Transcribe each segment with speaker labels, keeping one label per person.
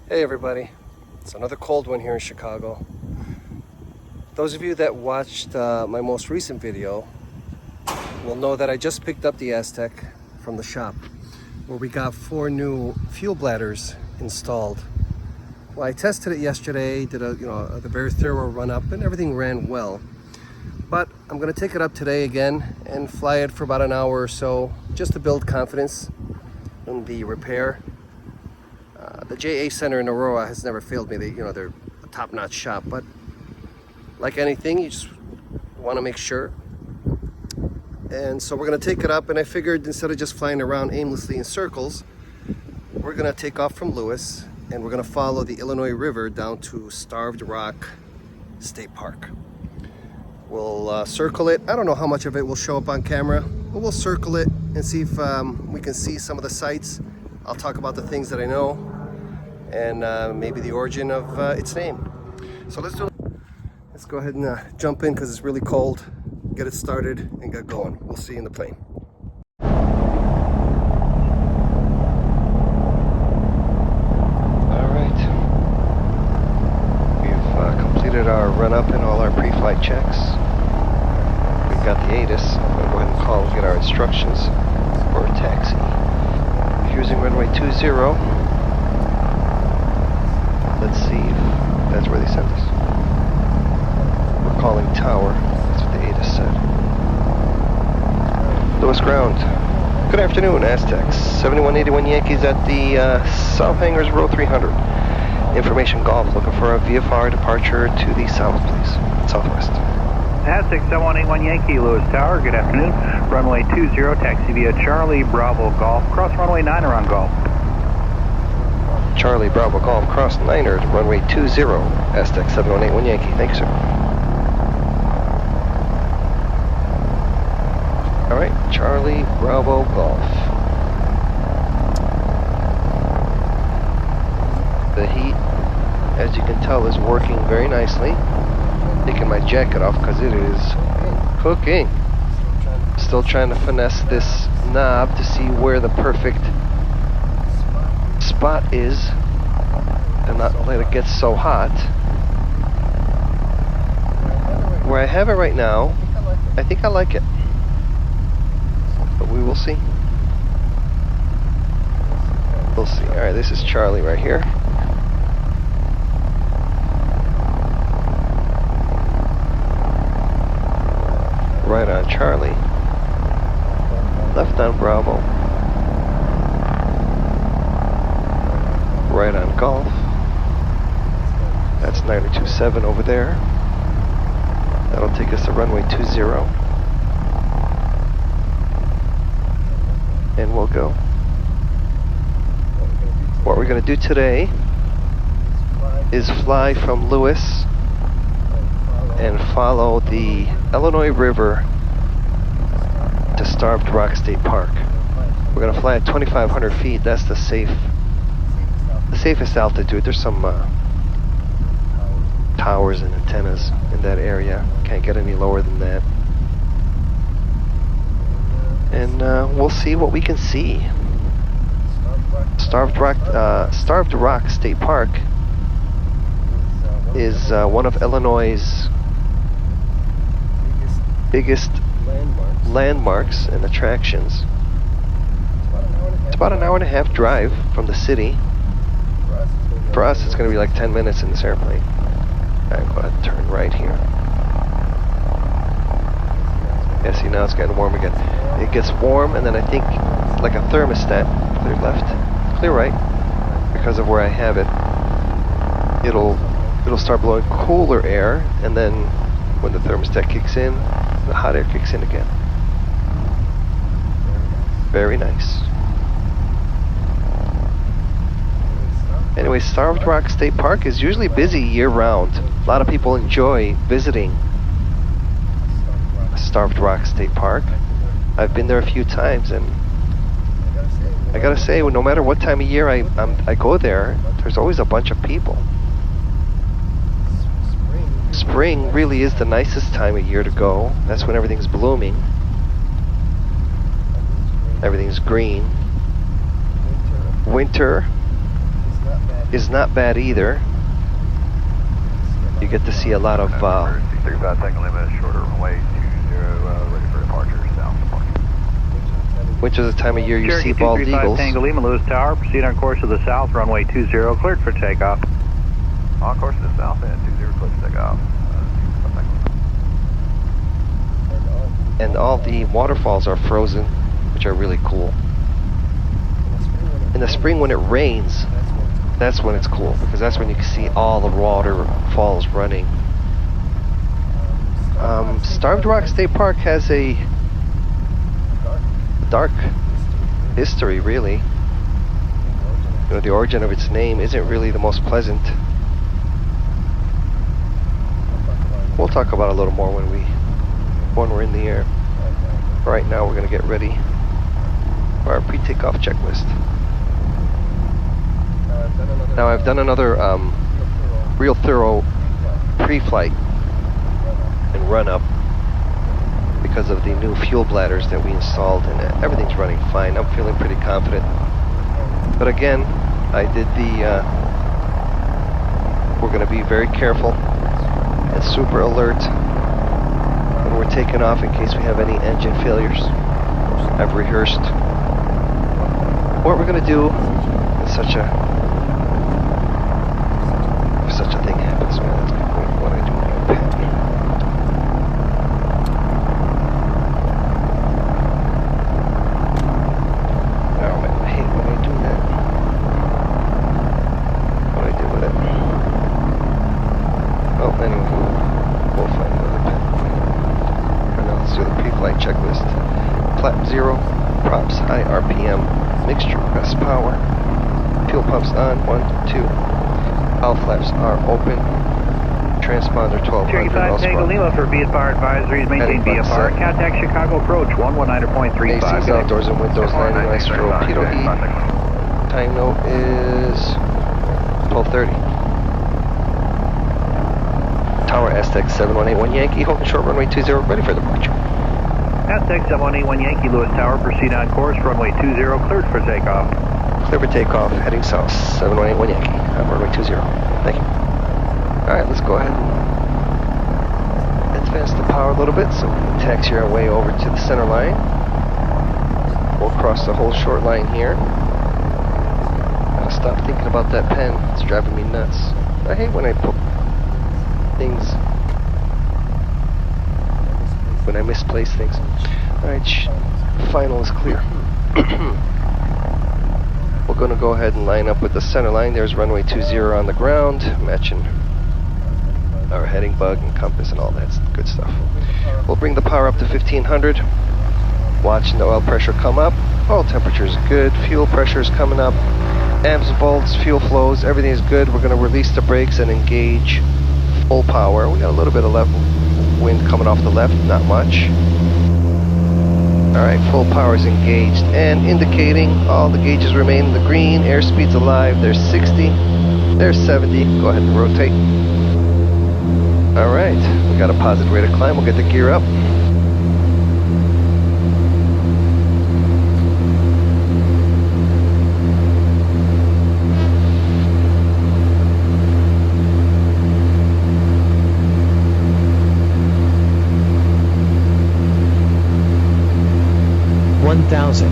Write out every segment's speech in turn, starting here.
Speaker 1: Hey everybody, it's another cold one here in Chicago. Those of you that watched my most recent video will know that I just picked up the Aztec from the shop where we got 4 new fuel bladders installed. Well, I tested it yesterday, did a very thorough run up, and everything ran well. But I'm gonna take it up today again and fly it for about an hour or so just to build confidence in the repair. The JA Center in Aurora has never failed me. They're a top-notch shop, but like anything, you just want to make sure. And so we're going to take it up, and I figured instead of just flying around aimlessly in circles, we're going to take off from Lewis, and we're going to follow the Illinois River down to Starved Rock State Park. We'll circle it. I don't know how much of it will show up on camera, but we'll circle it and see if we can see some of the sights. I'll talk about the things that I know, and maybe the origin of its name. So let's go ahead and jump in because it's really cold, get it started and get going. We'll see you in the plane. All right, we've completed our run up and all our pre-flight checks. We've got the ATIS. I'm going to go ahead and call and get our instructions for a taxi. Using runway 20. Let's see if that's where they sent us. We're calling Tower. That's what the ATIS said. Lewis ground. Good afternoon, Aztecs. 7181 Yankees at the South Hangars, row 300. Information Golf. Looking for a VFR departure to the south, please. Southwest.
Speaker 2: Aztec 7181 Yankee, Lewis Tower. Good afternoon. Runway 20, taxi via Charlie Bravo Golf. Cross runway 9 around Golf.
Speaker 1: Charlie Bravo Golf, cross 9er, runway 20, Aztec 7181 Yankee. Thank you, sir. Alright, Charlie Bravo Golf. The heat, as you can tell, is working very nicely. Taking my jacket off because it is cooking. Still trying to finesse this knob to see where the perfect spot is and not let it get so hot. Where I have it right now, I think I like it, but we will see. We'll see. Alright, this is Charlie right here. Right on Charlie. Left on Bravo. Right on Golf. That's 927 over there. That'll take us to runway 20. And we'll go. What we're going to do today is fly from Lewis and follow the Illinois River to Starved Rock State Park. We're going to fly at 2,500 feet. That's the safest altitude. There's some towers and antennas in that area. Can't get any lower than that. And we'll see what we can see. Starved Rock State Park is one of Illinois' biggest landmarks and attractions. It's about an hour and a half drive from the city. For us, it's going to be like 10 minutes in this airplane. Alright, go ahead and turn right here. Yeah, see, now it's getting warm again. It gets warm, and then I think like a thermostat. Clear left, clear right. Because of where I have it, it'll start blowing cooler air, and then when the thermostat kicks in, the hot air kicks in again. Very nice. Anyway, Starved Rock State Park is usually busy year-round. A lot of people enjoy visiting Starved Rock State Park. I've been there a few times, and I gotta say, no matter what time of year I go there, there's always a bunch of people. Spring really is the nicest time of year to go. That's when everything's blooming. Everything's green. Winter is not bad either. You get to see a lot of
Speaker 2: 35 Tango Lima, shorter runway 20, ready for departure, south departure.
Speaker 1: which is the time of year you
Speaker 2: Cherokee
Speaker 1: see bald
Speaker 2: 235
Speaker 1: eagles.
Speaker 2: Tango Lima, Lewis Tower, proceed on course to the south, runway 20, cleared for takeoff. On course to the south and 20, cleared for takeoff.
Speaker 1: And all the waterfalls are frozen, which are really cool. In the spring when it rains, that's when it's cool, because that's when you can see all the waterfalls running. Starved Rock State Park has a dark history, really. You know, the origin of its name isn't really the most pleasant. We'll talk about it a little more when we're in the air. Right now we're going to get ready for our pre-takeoff checklist. Now I've done another real thorough pre-flight and run-up because of the new fuel bladders that we installed, and everything's running fine. I'm feeling pretty confident. But again, I did we're going to be very careful and super alert when we're taking off in case we have any engine failures. I've rehearsed what we're going to do in such a thing happens, man. That's what I do. Oh man, I hate when I do that. What do I do with it? Oh, anyway, we'll find another pen. And now let's do the pre-flight checklist. Flap 0, props high RPM, mixture best power, fuel pumps on, 1, 2. All flaps are open. Transponder 1200.
Speaker 2: Cherokee 5 Tango Lima for VFR advisories. Maintain VFR. Contact Chicago approach 119.35.
Speaker 1: AC's outdoors and windows 90 nice torpedo heat. Time note is 12:30. Tower Aztec 7181 Yankee, holding short runway 20, ready for departure.
Speaker 2: Aztec 7181 Yankee, Lewis Tower, proceed on course, runway 20, cleared for takeoff.
Speaker 1: Clear for takeoff, heading south, 7181 Yankee, on runway 20. Thank you. Alright, let's go ahead and advance the power a little bit so we can taxi our way over to the center line. We'll cross the whole short line here. Gotta stop thinking about that pen, it's driving me nuts. I hate when I put things, when I misplace things. Alright, final is clear. We're going to go ahead and line up with the center line. There's runway 20 on the ground, matching our heading bug and compass and all that good stuff. We'll bring the power up to 1500. Watching the oil pressure come up. Oil temperature is good. Fuel pressure is coming up. Amps, volts, fuel flows, everything is good. We're going to release the brakes and engage full power. We got a little bit of left wind coming off the left, not much. Alright, full power is engaged and indicating all the gauges remain in the green. Airspeed's alive. There's 60. There's 70. Go ahead and rotate. Alright, we got a positive rate of climb. We'll get the gear up.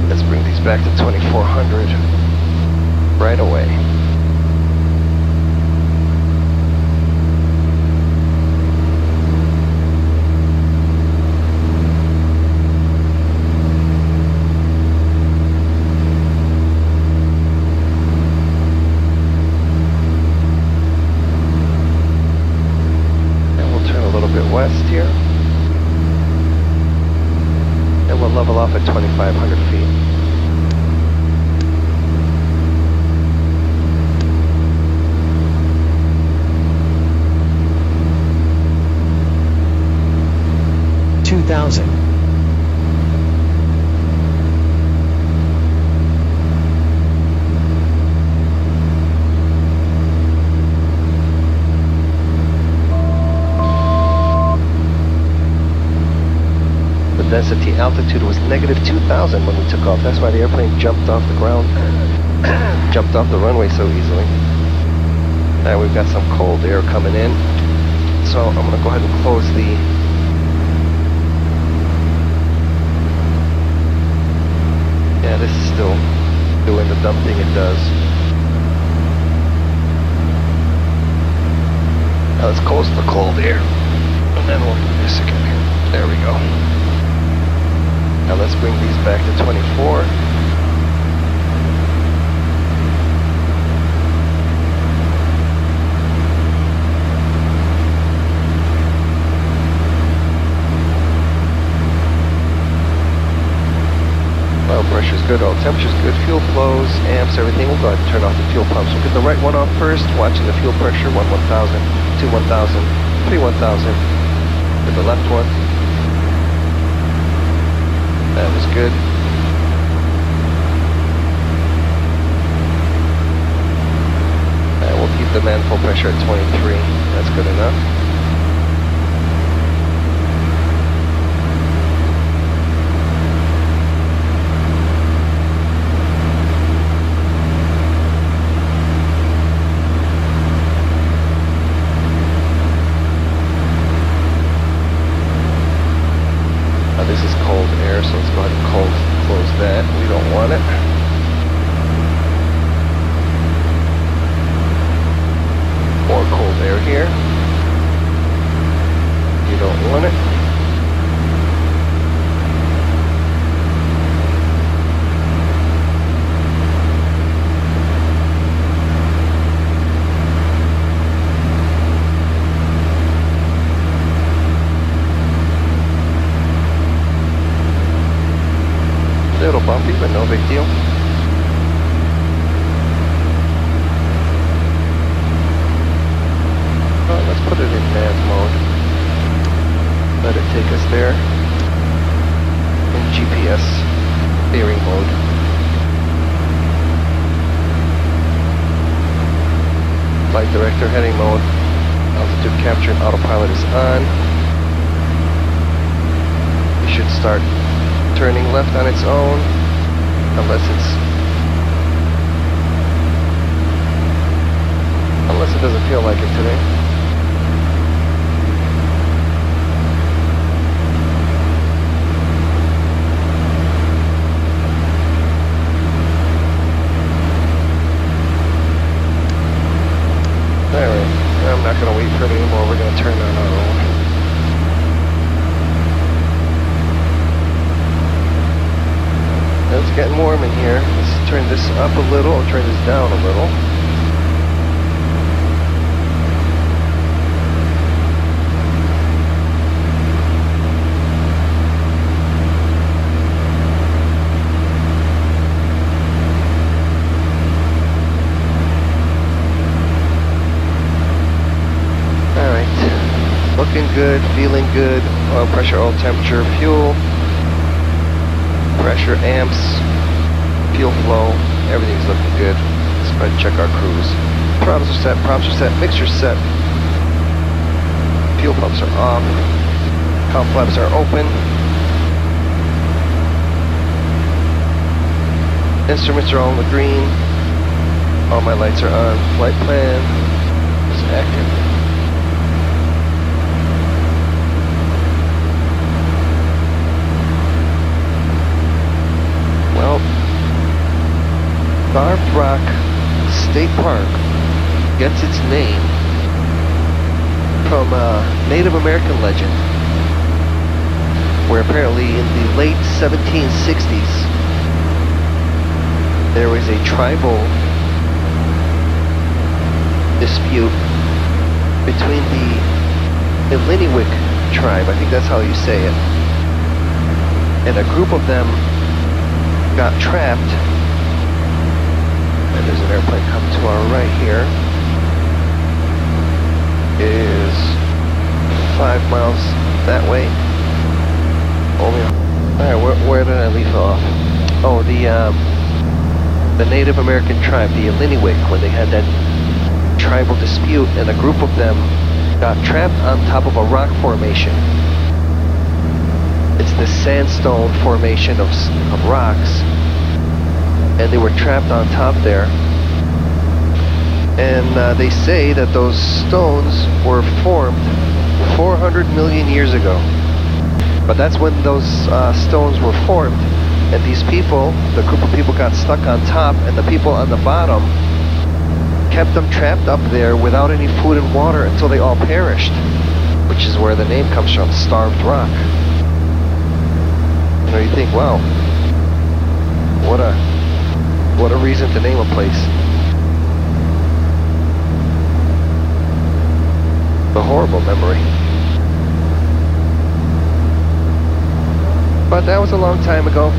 Speaker 1: Let's bring these back to 2400 right away. And we'll turn a little bit west here. And we'll level off at 2,500 feet. Density altitude was negative 2,000 when we took off. That's why the airplane jumped off the ground, jumped off the runway so easily. Now we've got some cold air coming in, so I'm going to go ahead and close the this is still doing the dumb thing it does. Now let's close the cold air, and then we'll give it a second here. There we go. Now let's bring these back to 24. Oil pressure's good, oil temperature's good, fuel flows, amps, everything. We'll go ahead and turn off the fuel pumps. We'll get the right one off first, watching the fuel pressure, 1 1000, 2 1000, 3 1000. Get the left one. That was good. And we'll keep the manifold pressure at 23. That's good enough. This is cold air, so let's go ahead and close that. We don't want it. More cold air here. You don't want it. A little bumpy, but no big deal. Let's put it in nav mode. Let it take us there. In GPS steering mode. Flight director heading mode. Altitude capture and autopilot is on. We should start turning left on its own, unless it doesn't feel like it today. Alright, I'm not going to wait for it anymore, we're going to turn on our own. It's getting warm in here. Let's turn this up a little, or turn this down a little. Alright, looking good, feeling good. Oil pressure, oil temperature, fuel. Pressure, amps, fuel flow, everything's looking good. Let's go ahead and check our cruise. Throttles are set, props are set, mixer's set. Fuel pumps are off. Cowl flaps are open. Instruments are all in the green. All my lights are on. Flight plan is active. Well, Carved Rock State Park gets its name from a Native American legend, where apparently in the late 1760s there was a tribal dispute between the Illiniwek tribe, I think that's how you say it, and a group of them got trapped. And there's an airplane coming to our right here. It is 5 miles that way. Alright, where did I leave off? Oh, the Native American tribe, the Illiniwek, when they had that tribal dispute, and a group of them got trapped on top of a rock formation. It's the sandstone formation of rocks, and they were trapped on top there. And they say that those stones were formed 400 million years ago. But that's when those stones were formed. And these people, the group of people got stuck on top, and the people on the bottom kept them trapped up there without any food and water until they all perished, which is where the name comes from, Starved Rock. You know, you think, wow, what a reason to name a place. A horrible memory. But that was a long time ago,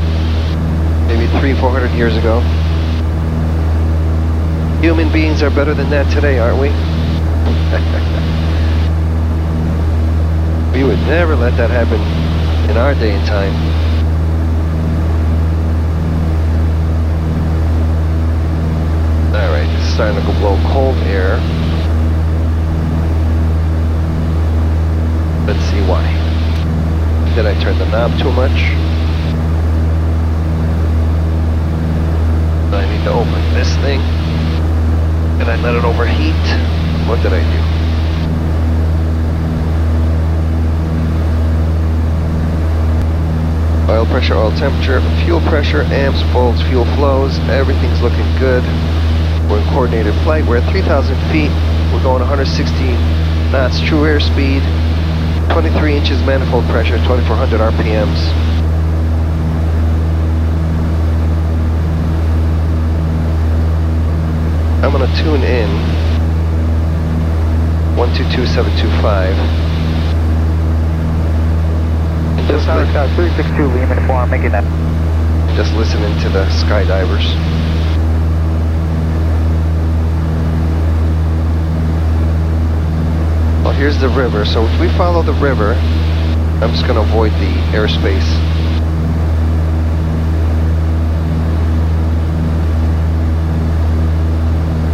Speaker 1: maybe 300-400 years ago. Human beings are better than that today, aren't we? We would never let that happen in our day and time. Alright, it's starting to blow cold air. Let's see why. Did I turn the knob too much? I need to open this thing. Did I let it overheat? What did I do? Oil pressure, oil temperature, fuel pressure, amps, volts, fuel flows, everything's looking good. We're in coordinated flight. We're at 3,000 feet. We're going 160 knots true airspeed, 23 inches manifold pressure, 2,400 RPMs. I'm going to tune in 122725. And just,
Speaker 2: 362 Lehman 4, I'm making that.
Speaker 1: Just listening to the skydivers. Well, here's the river, so if we follow the river, I'm just going to avoid the airspace.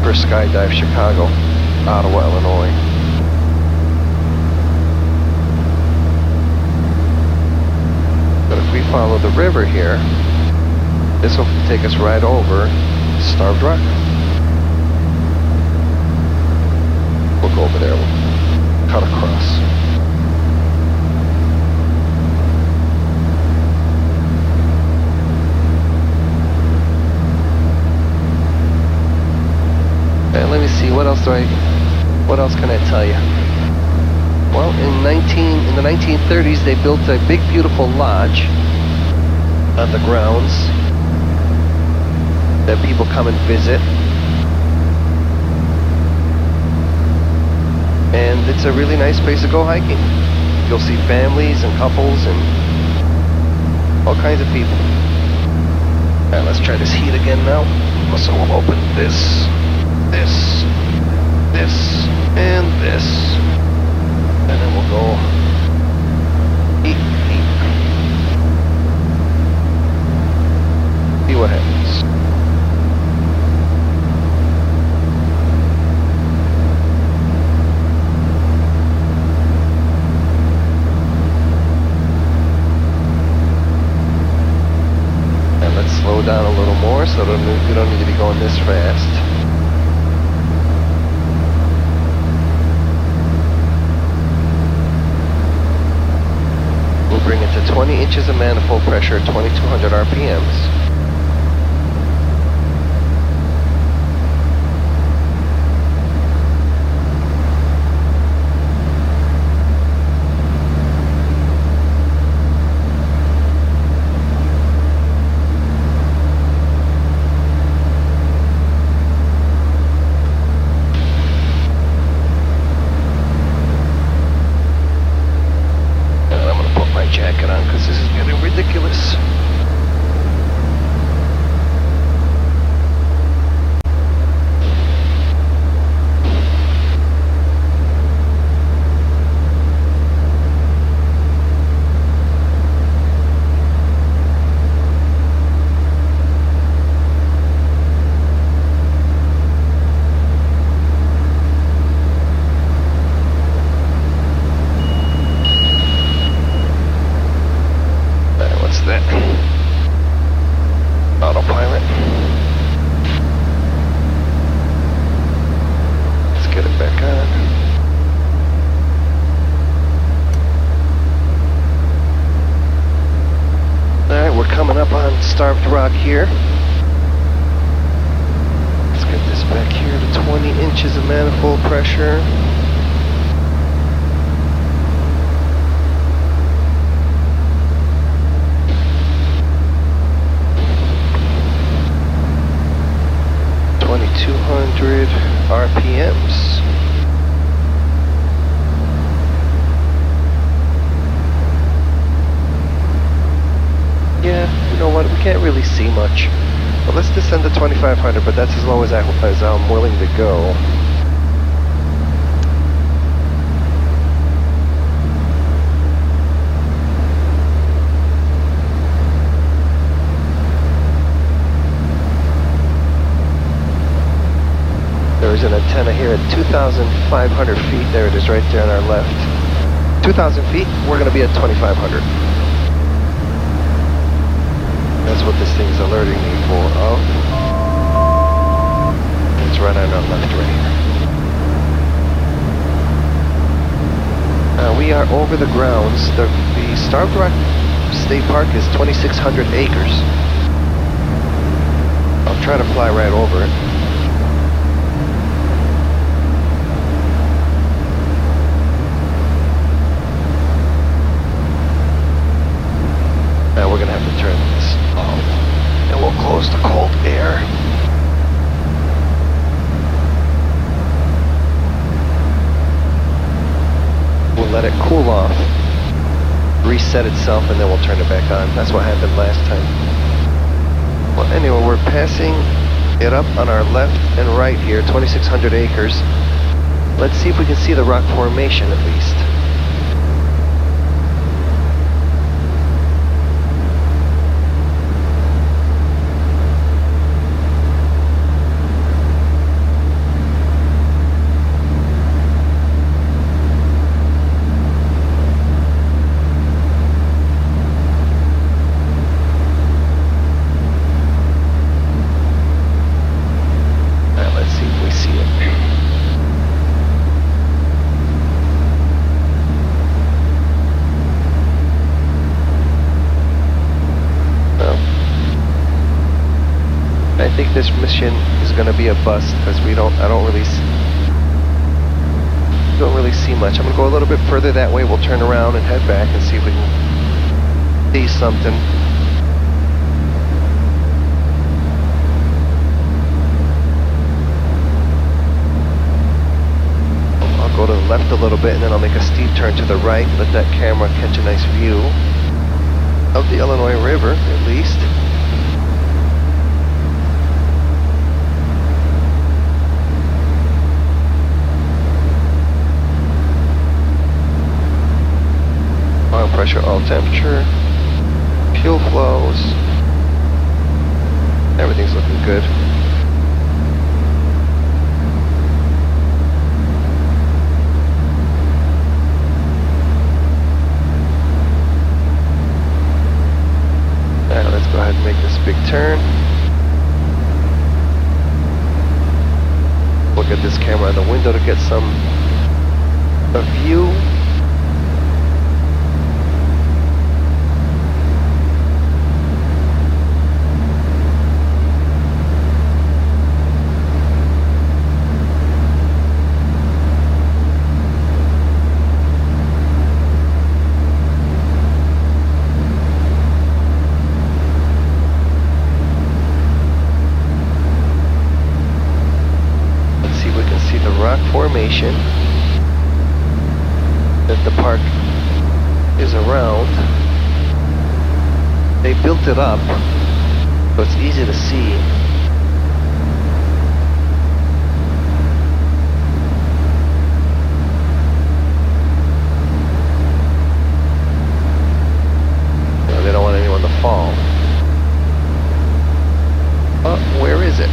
Speaker 1: First skydive Chicago, Ottawa, Illinois. But if we follow the river here, this will take us right over Starved Rock. We'll go over there, we'll cut across. And let me see, what else can I tell you? Well, in the 1930s, they built a big, beautiful lodge on the grounds that people come and visit. And it's a really nice place to go hiking. You'll see families and couples and all kinds of people. All right, let's try this heat again now. So we'll open this, and this. And then we'll go eat. See what happens. And let's slow down a little more so we don't need to be going this fast. Bring it to 20 inches of manifold pressure, 2,200 RPMs. starved rock here. Let's get this back here to 20 inches of manifold pressure. RPMs. Yeah, you know what? We can't really see much. But let's descend to 2500, but that's as low as I'm willing to go. There's an antenna here at 2,500 feet. There it is right there on our left. 2,000 feet, we're going to be at 2,500. That's what this thing's alerting me for. Oh. It's right on our left right here. We are over the grounds. The Starved Rock State Park is 2,600 acres. I'll try to fly right over it. Now we're going to have to turn this off, and we'll close the cold air. We'll let it cool off, reset itself, and then we'll turn it back on. That's what happened last time. Well, anyway, we're passing it up on our left and right here, 2,600 acres. Let's see if we can see the rock formation at least. I think this mission is going to be a bust because I don't really see much. I'm going to go a little bit further that way. We'll turn around and head back and see if we can see something. I'll go to the left a little bit and then I'll make a steep turn to the right. Let that camera catch a nice view of the Illinois River at least. Oil pressure, oil temperature, fuel flows, everything's looking good. Now let's go ahead and make this big turn. Look at this camera on the window to get a view. Formation that the park is around. They built it up so it's easy to see. No, they don't want anyone to fall. Where is it?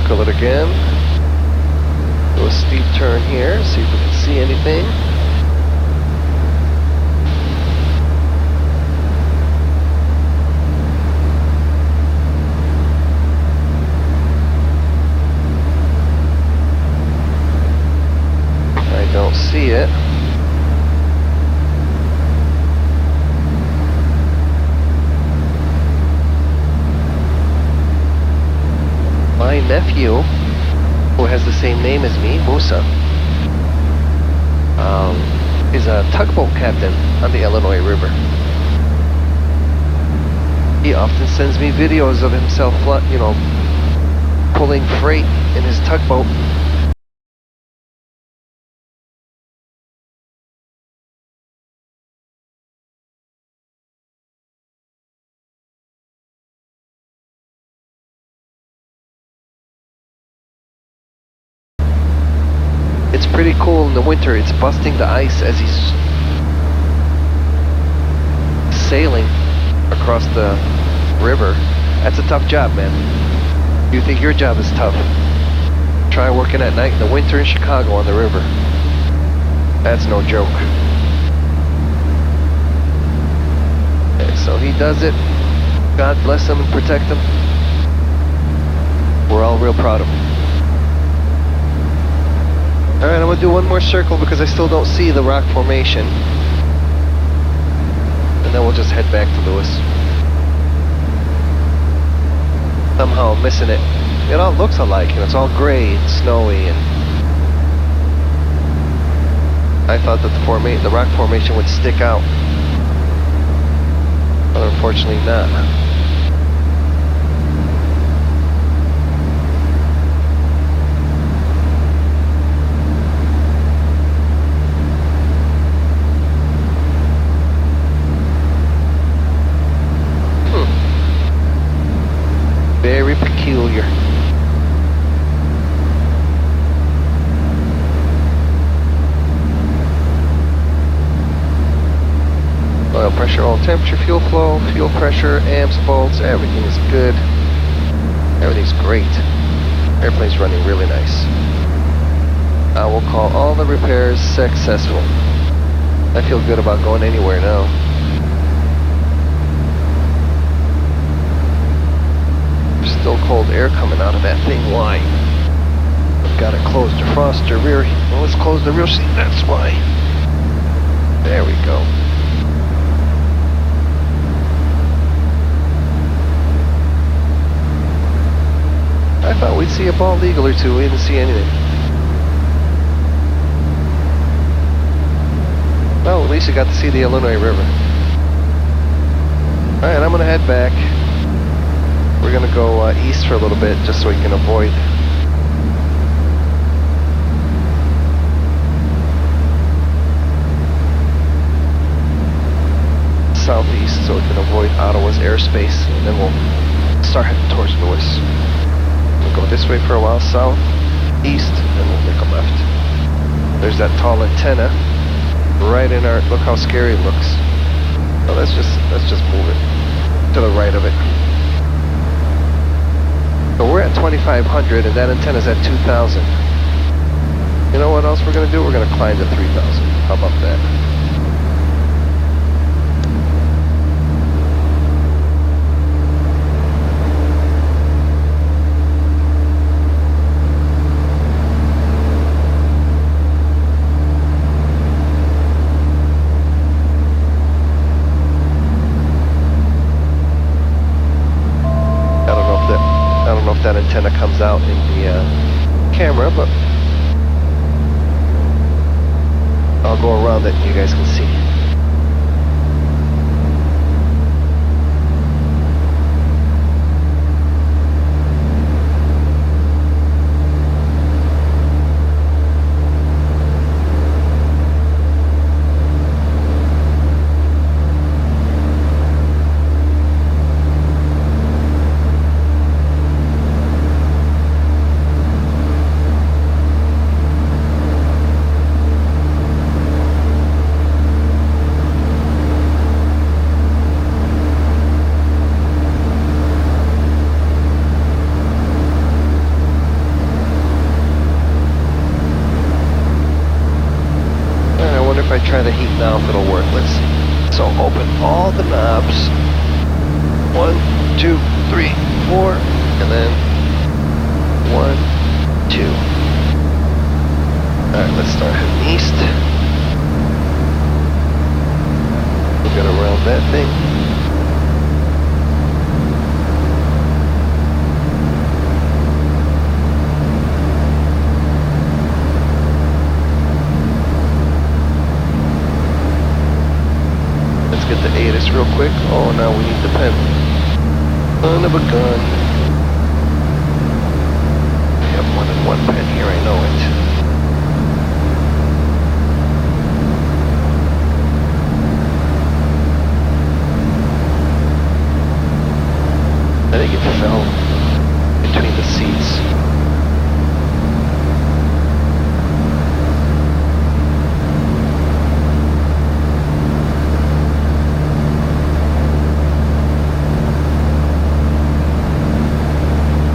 Speaker 1: circle it again. Do a steep turn here, see if we can see anything. I don't see it. My nephew, who has the same name as me, Musa, is a tugboat captain on the Illinois River. He often sends me videos of himself, pulling freight in his tugboat. It's pretty cool in the winter. It's busting the ice as he's sailing across the river. That's a tough job, man. You think your job is tough? Try working at night in the winter in Chicago on the river. That's no joke. Okay, so he does it. God bless him and protect him. We're all real proud of him. Alright, I'm gonna do one more circle because I still don't see the rock formation. And then we'll just head back to Lewis. Somehow I'm missing it. It all looks alike, it's all gray and snowy, and I thought that the rock formation would stick out. But unfortunately not. Very peculiar. Oil pressure, oil temperature, fuel flow, fuel pressure, amps, volts, everything is good. Everything's great. Airplane's running really nice. I will call all the repairs successful. I feel good about going anywhere now. Still cold air coming out of that thing. Why? I've got to close the defroster rear. Well, let's close the rear seat. That's why. There we go. I thought we'd see a bald eagle or two. We didn't see anything. Well, at least you got to see the Illinois River. Alright, I'm going to head back. We're going to go east for a little bit just so we can avoid southeast, so we can avoid Ottawa's airspace, and then we'll start heading towards Lewis. We'll go this way for a while, south, east, and we'll make a left. There's that tall antenna right in our, look how scary it looks. So let's just move it to the right of it. So we're at 2,500 and that antenna's at 2,000. You know what else we're gonna do? We're gonna climb to 3,000. How about that? That antenna comes out in the camera, but I'll go around it and you guys can see. stops. 1, 2, 3, 4, and then 1, 2. Alright, let's start heading east. We're gonna round that thing. Let's get the ATIS real quick. Oh, now we need the pen. Son of a gun. I have more than one pen here, I know it. I think it fell between the seats.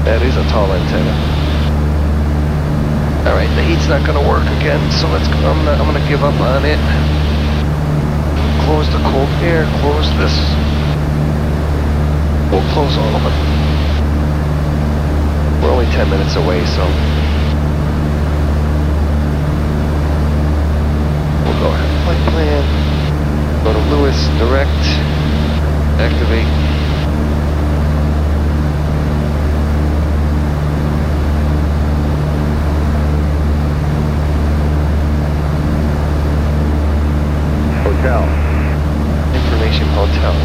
Speaker 1: That is a tall antenna. Alright, the heat's not gonna work again, so I'm gonna give up on it. Close the cold air, close this. We'll close all of them. We're only 10 minutes away, so we'll go ahead and flight plan. Go to Lewis, direct, activate.
Speaker 2: Hotel.
Speaker 1: Information hotel.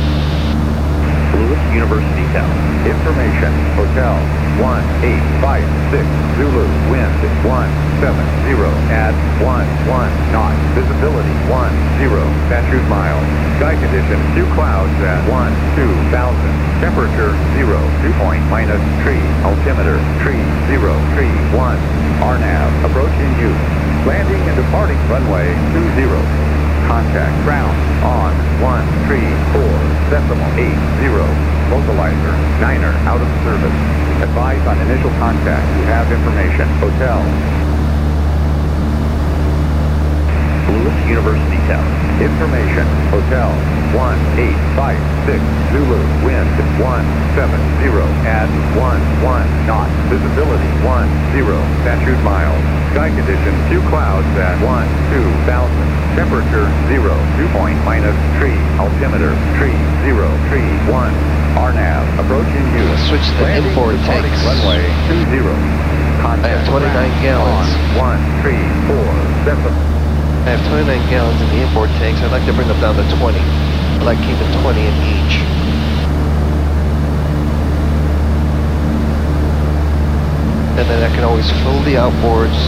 Speaker 2: Lewis University Tower. Information. Hotel. 1856 Zulu. Wind 170 at 11 knots. Visibility 10 statute miles. Sky condition 2 clouds at 2000. Temperature 0. Dew point minus tree. Altimeter tree 0 tree 1. RNAV approaching you. Landing and departing runway 20. Contact ground on 134.80. Localizer, Niner, out of service. Advise on initial contact. You have information. Hotel. Lewis University Tower. Information. Hotel. 1856 Zulu. Wind 170 at 11 knots. Visibility 10 statute miles. Sky condition 2 clouds at 2000. Temperature 0. Dew point minus tree. Altimeter tree 0 tree 1. RNAV approaching you.
Speaker 1: Switch to
Speaker 2: Landing
Speaker 1: import
Speaker 2: departing
Speaker 1: tanks.
Speaker 2: Runway 20. Contact
Speaker 1: I have 29
Speaker 2: ground
Speaker 1: gallons.
Speaker 2: On 134.7.
Speaker 1: I have 29 gallons in the import tanks. I'd like to bring them down to 20. I like keeping 20 in each. And then I can always fill the outboards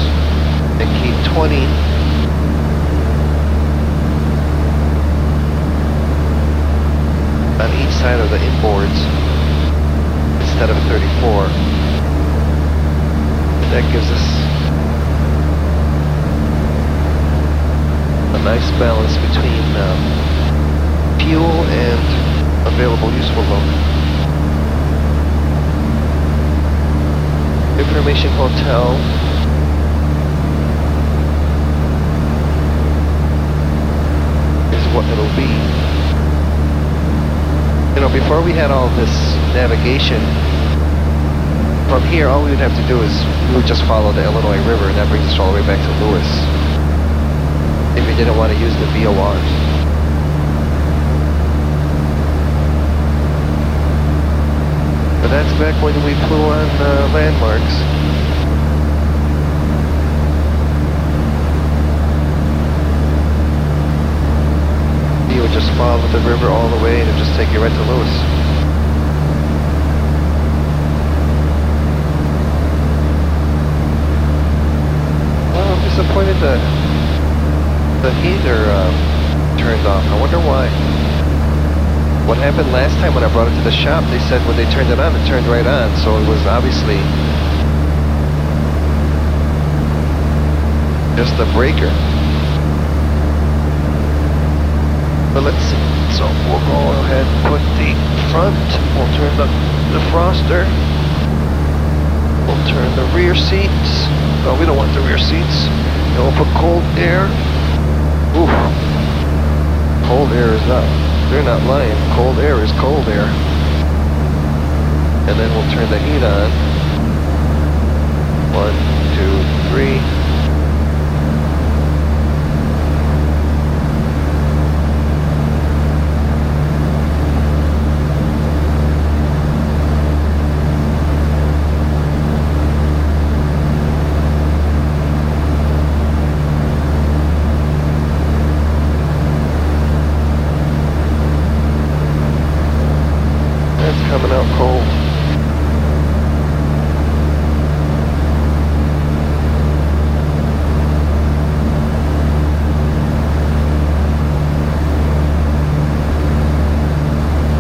Speaker 1: and keep 20 on each side of the inboards instead of 34. That gives us a nice balance between fuel and available useful load. Information hotel. Is what it'll be. You know, before we had all this navigation, from here all we would have to do is we would just follow the Illinois River, and that brings us all the way back to Lewis. If we didn't want to use the VORs. But that's back when we flew on landmarks. You would just follow the river all the way and it would just take you right to Lewis. Well, I'm disappointed the heater turned off. I wonder why. What happened last time when I brought it to the shop, they said when they turned it on, it turned right on. So it was obviously just a breaker. But let's see. So we'll go ahead and put the front. We'll turn the defroster. We'll turn the rear seats. No, we don't want the rear seats. And we'll put cold air. Ooh. Cold air is up. They're not lying. Cold air is cold air. And then we'll turn the heat on. 1, 2, 3. Coming out cold.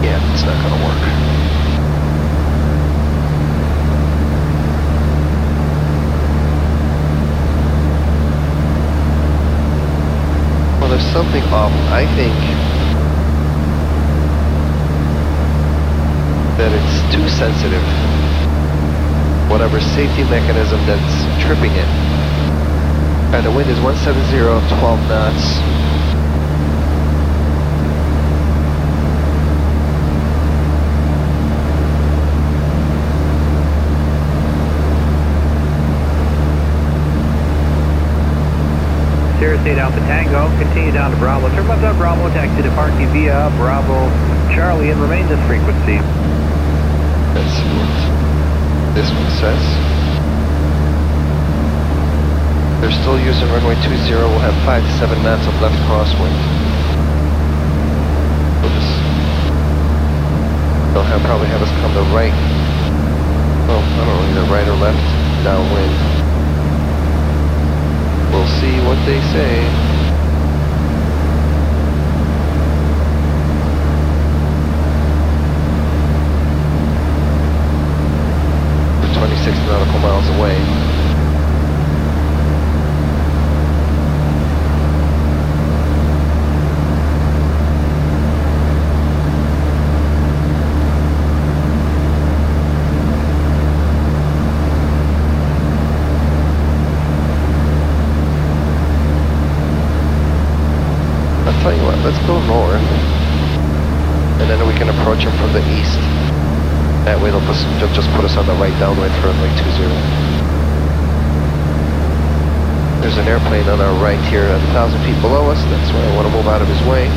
Speaker 1: Yeah, it's not gonna work. Well, there's something off. I think that it's too sensitive. Whatever safety mechanism that's tripping it. And the wind is 170, 12 knots.
Speaker 2: Sierra State Alpha Tango, continue down to Bravo. Turn left on Bravo, taxi to Parky via Bravo Charlie and remain this frequency.
Speaker 1: Let's see what this one says. They're still using runway 20. We'll have 5 to 7 knots of left crosswind. They'll probably have us come to right. Well, I don't know, either right or left, downwind. We'll see what they say. 26 nautical miles away. I'll tell you what, let's go north, and then we can approach them from the east. That way they'll just put us on the right downwind for runway 20. There's an airplane on our right here, 1,000 feet below us. That's why I want to move out of his way.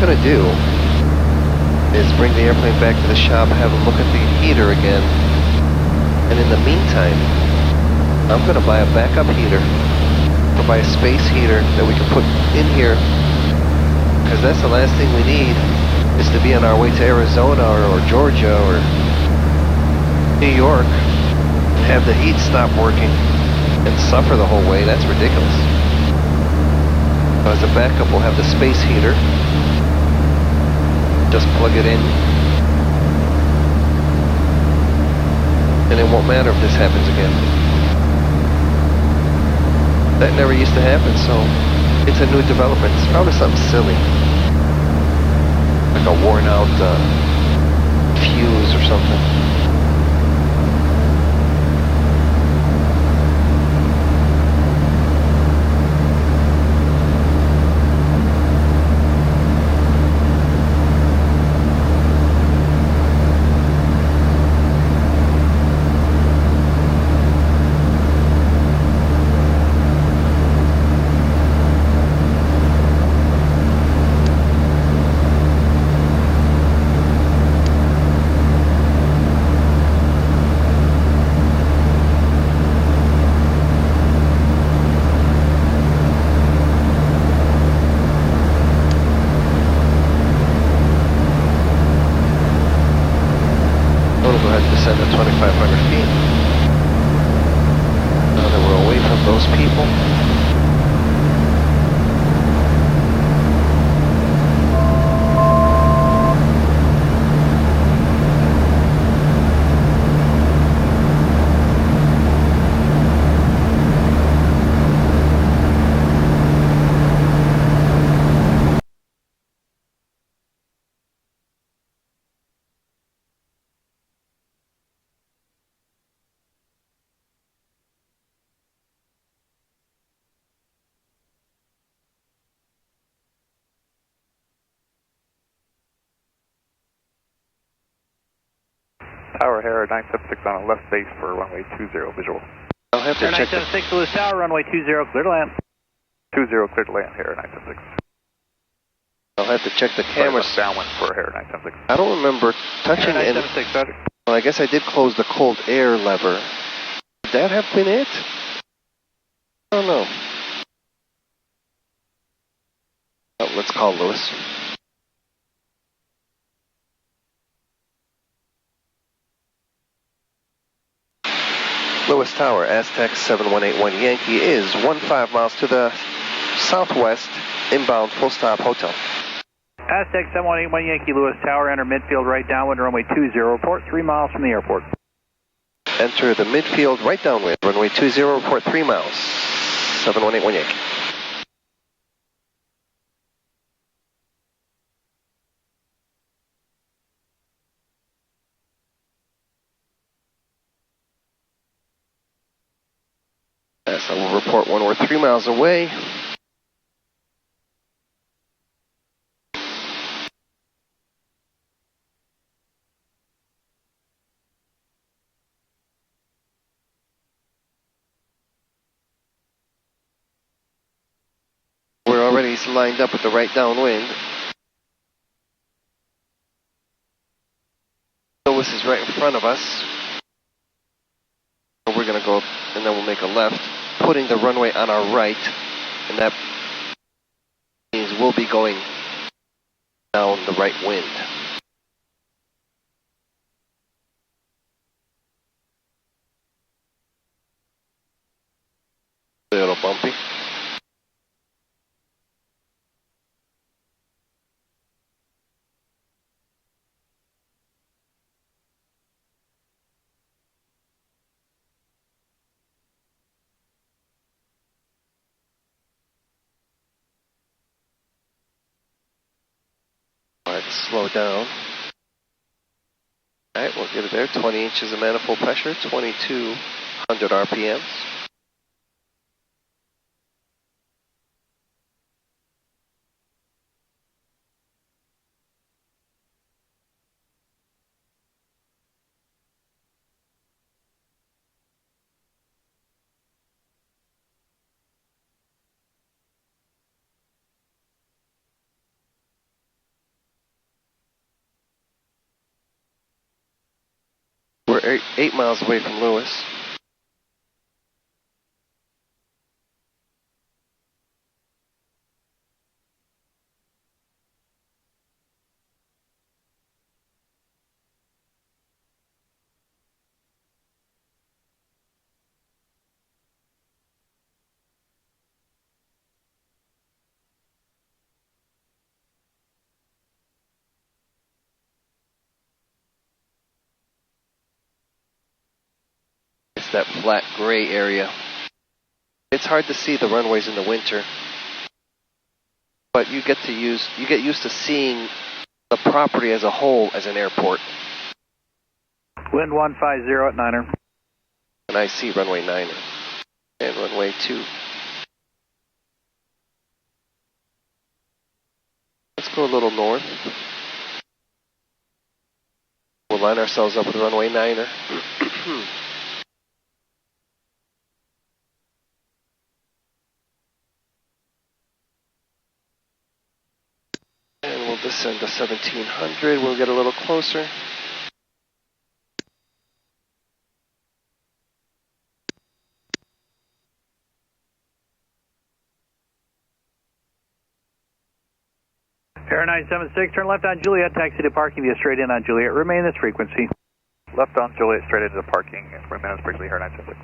Speaker 1: Going to do is bring the airplane back to the shop, have them look at the heater again, and in the meantime I'm going to buy a backup heater, or buy a space heater that we can put in here, because that's the last thing we need, is to be on our way to Arizona or Georgia or New York and have the heat stop working and suffer the whole way. That's ridiculous. So as a backup, we'll have the space heater. Just plug it in, and it won't matter if this happens again. That never used to happen, so it's a new development. It's probably something silly, like a worn out fuse or something. Descend to 2,500 feet. Now that we're away from those people.
Speaker 2: Tower, Hair 976 on a left base for runway 20 visual.
Speaker 1: I'll have to
Speaker 3: Hair
Speaker 1: check the...
Speaker 3: 976 Lewis Tower, runway 20, clear to land.
Speaker 2: 20 clear to land, Hair 976.
Speaker 1: I'll have to check the cameras.
Speaker 2: Downwind for Hair 976.
Speaker 1: I don't remember touching
Speaker 3: Hair
Speaker 1: any...
Speaker 3: 976, Roger.
Speaker 1: Well, I guess I did close the cold air lever. Would that have been it? I don't know. Oh, let's call Lewis. Lewis Tower, Aztec 7181 Yankee is 15 miles to the southwest, inbound, full stop, hotel.
Speaker 3: Aztec 7181 Yankee Lewis Tower, enter midfield right downwind, runway 20, report 3 miles from the airport.
Speaker 1: Enter the midfield right downwind, runway 20, report 3 miles, 7181 Yankee. Yes, I will report when we're 3 miles away. We're already lined up with the right downwind. Lewis is right in front of us. We're going to go, and then we'll make a left, putting the runway on our right, and that means we'll be going down the right wind. A little bumpy. Slow down. Alright, we'll get it there. 20 inches of manifold pressure, 2200 RPMs. We're 8 miles away from Lewis. It's that flat gray area. It's hard to see the runways in the winter, but you get used to seeing the property as a whole as an airport.
Speaker 3: Wind 150 at Niner.
Speaker 1: And I see runway 9 and runway 2. Let's go a little north. We'll line ourselves up with runway 9er. And we'll descend to 1700. We'll get a little closer.
Speaker 3: Air 976, turn left on Juliet, taxi to parking via straight in on Juliet. Remain this frequency.
Speaker 2: Left on Juliet, straight into the parking, and 4 minutes briefly, Hair 976.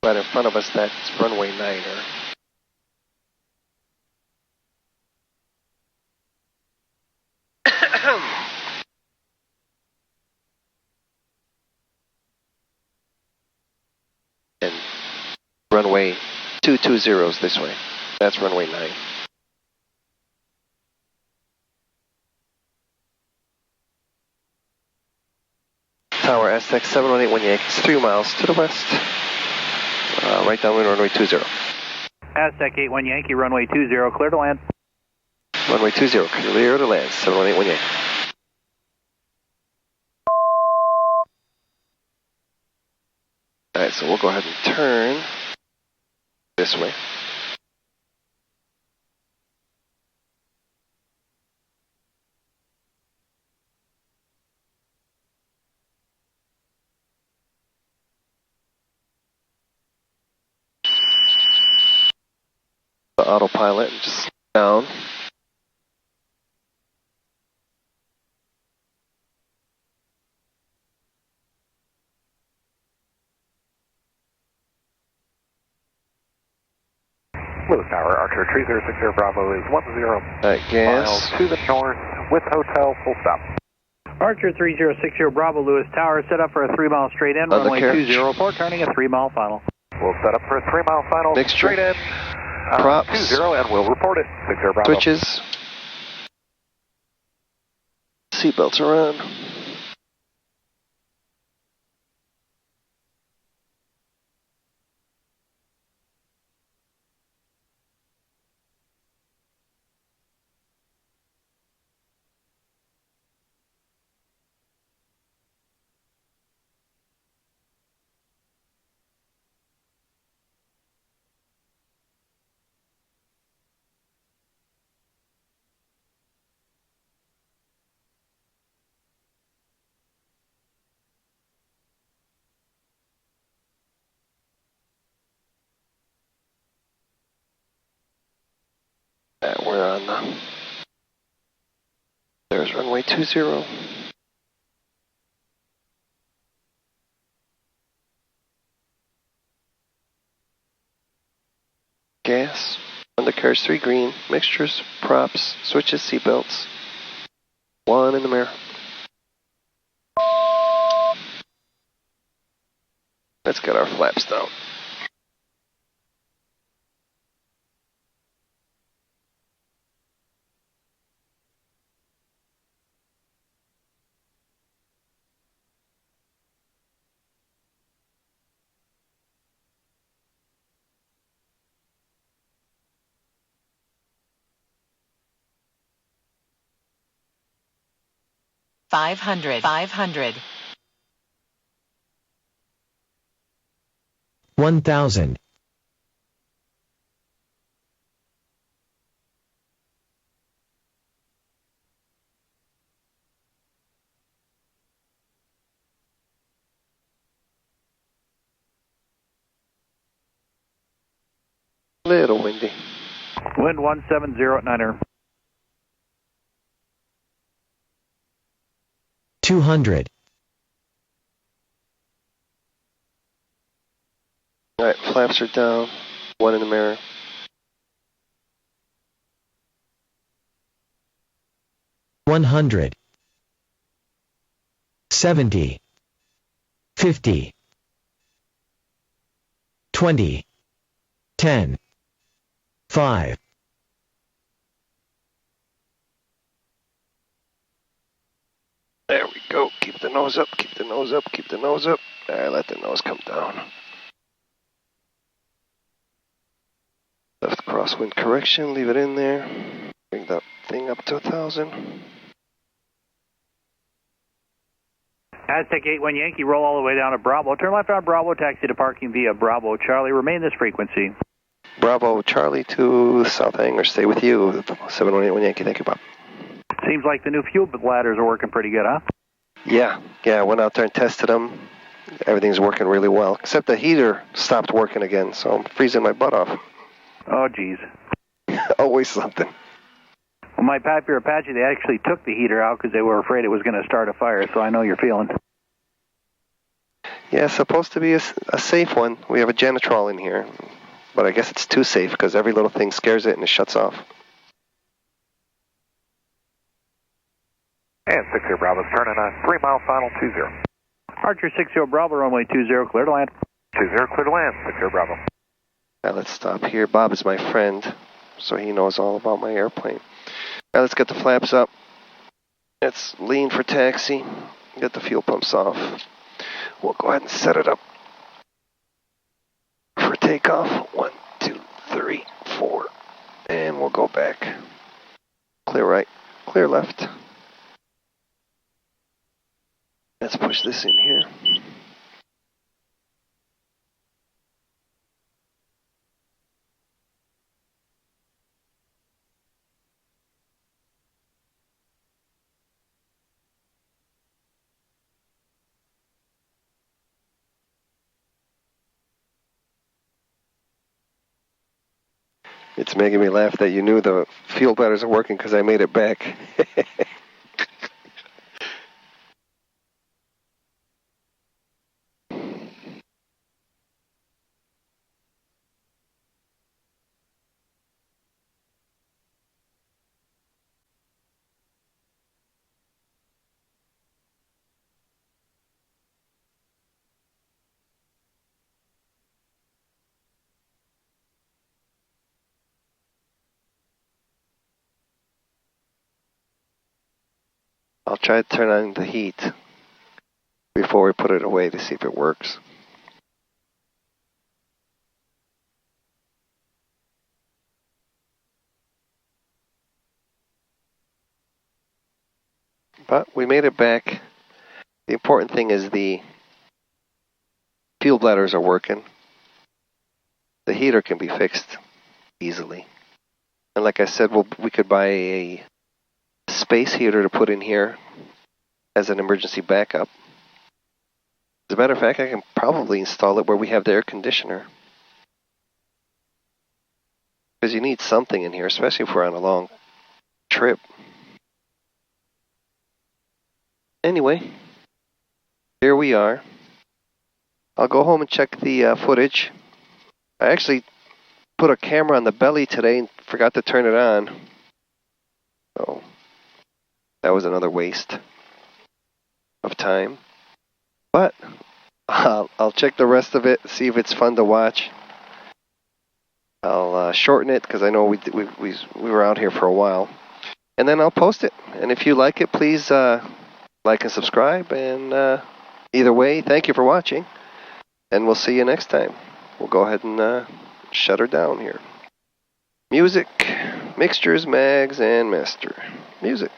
Speaker 1: Right in front of us, that's runway 9er. And runway 220 is this way. That's runway 9. Tower Aztec 7181 Yankees, 3 miles to the west. Right downwind runway 20.
Speaker 3: Aztec 81 Yankee, runway 20, clear to land.
Speaker 1: Runway 20, clear to land, 7181 Yankee. Alright, so we'll go ahead and turn this way. The autopilot and just down.
Speaker 2: Lewis Tower, Archer 3060 Bravo is 10.
Speaker 1: Alright, gas.
Speaker 2: Miles to the north with hotel, full stop.
Speaker 3: Archer 3060 Bravo, Lewis Tower, set up for a 3-mile straight in, runway 20, report turning a 3-mile final.
Speaker 2: We'll set up for a 3-mile final,
Speaker 1: Mixture.
Speaker 2: straight in.
Speaker 1: Props.
Speaker 2: 20, and we'll report it. 60 Bravo.
Speaker 1: Switches. Seatbelts are on. We're on there's runway 20. Gas, undercarriage 3 green, mixtures, props, switches, seatbelts. 1 in the mirror. Let's get our flaps down.
Speaker 4: Five hundred.
Speaker 5: 1,000.
Speaker 1: Little windy.
Speaker 3: Wind 170 at 9er.
Speaker 5: 200.
Speaker 1: Alright, flaps are down. 1 in the mirror.
Speaker 5: One 100. 70. 50. 20. 10. 5.
Speaker 1: There we go. Keep the nose up, keep the nose up, keep the nose up. Alright, let the nose come down. Left crosswind correction, leave it in there. Bring that thing up to 1,000.
Speaker 3: Aztec 81 Yankee, roll all the way down to Bravo. Turn left on Bravo, taxi to parking via Bravo Charlie. Remain this frequency.
Speaker 1: Bravo Charlie to South Hangar, stay with you. 7181 Yankee, thank you, Bob.
Speaker 3: Seems like the new fuel bladders are working pretty good, huh?
Speaker 1: Yeah, I went out there and tested them. Everything's working really well, except the heater stopped working again, so I'm freezing my butt off.
Speaker 3: Oh, geez.
Speaker 1: Always something.
Speaker 3: Well, my Piper Apache, they actually took the heater out because they were afraid it was going to start a fire, so I know you're feeling.
Speaker 1: Yeah, it's supposed to be a safe one. We have a Janitrol in here, but I guess it's too safe because every little thing scares it and it shuts off.
Speaker 2: And 60 Bravo's turning a 3-mile final 20.
Speaker 3: Archer 60 Bravo, runway 20, clear to land.
Speaker 2: 20, clear to land, 60 Bravo.
Speaker 1: Now let's stop here. Bob is my friend, so he knows all about my airplane. Now let's get the flaps up. Let's lean for taxi. Get the fuel pumps off. We'll go ahead and set it up for takeoff. 1, 2, 3. And we'll go back. Clear right, clear left. Let's push this in here. It's making me laugh that you knew the fuel bladders are working because I made it back. I'll try to turn on the heat before we put it away to see if it works. But we made it back. The important thing is the fuel bladders are working. The heater can be fixed easily. And like I said, we could buy a space heater to put in here as an emergency backup. As a matter of fact, I can probably install it where we have the air conditioner. Because you need something in here, especially if we're on a long trip. Anyway, here we are. I'll go home and check the footage. I actually put a camera on the belly today and forgot to turn it on. So that was another waste of time. But I'll check the rest of it, see if it's fun to watch. I'll shorten it because I know we were out here for a while. And then I'll post it. And if you like it, please like and subscribe. And either way, thank you for watching. And we'll see you next time. We'll go ahead and shut her down here. Music, mixtures, mags, and master. Music.